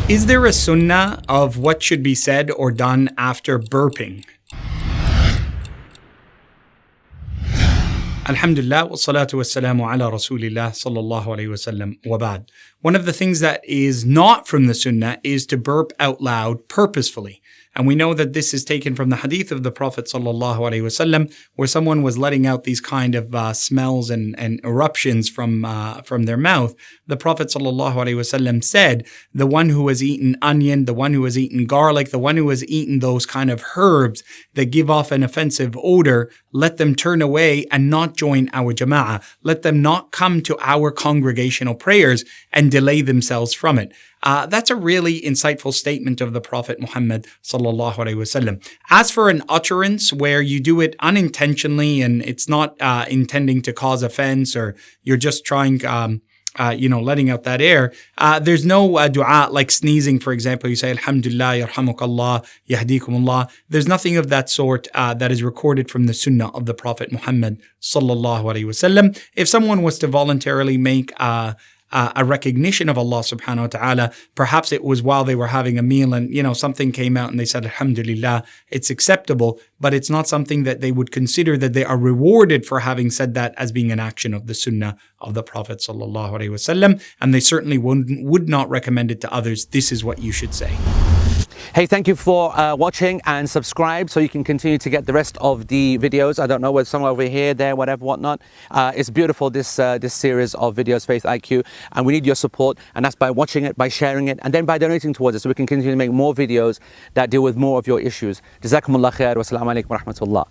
Is there a sunnah of what should be said or done after burping? Alhamdulillah, wa salatu wa salamu ala rasulillah sallallahu alayhi wa sallam wa ba'd. One of the things that is not from the sunnah is to burp out loud purposefully. And we know that this is taken from the hadith of the Prophet sallallahu alaihi wasallam, where someone was letting out these kind of smells and eruptions from their mouth. The Prophet sallallahu alaihi wasallam said, the one who has eaten onion, the one who has eaten garlic, the one who has eaten those kind of herbs that give off an offensive odor, let them turn away and not join our jama'ah. Let them not come to our congregational prayers and delay themselves from it. That's a really insightful statement of the Prophet Muhammad sallallahu alaihi wasallam. As for an utterance where you do it unintentionally and it's not intending to cause offense, or you're just trying, letting out that air, there's no dua like sneezing, for example. You say, Alhamdulillah, yarhamukallah, yahdikumullah. There's nothing of that sort that is recorded from the sunnah of the Prophet Muhammad sallallahu alaihi wasallam. If someone was to voluntarily make a recognition of Allah subhanahu wa ta'ala, perhaps it was while they were having a meal and, something came out and they said, Alhamdulillah, it's acceptable, but it's not something that they would consider that they are rewarded for having said that as being an action of the sunnah of the Prophet sallallahu alaihi wasallam, and they certainly would not recommend it to others. This is what you should say. Hey, thank you for watching, and subscribe so you can continue to get the rest of the videos. I don't know whether somewhere over here, there, whatever, whatnot. It's beautiful, this series of videos, Faith IQ, and we need your support, and that's by watching it, by sharing it, and then by donating towards it so we can continue to make more videos that deal with more of your issues. Jazakumullah khair, wa assalamu alaikum wa rahmatullah.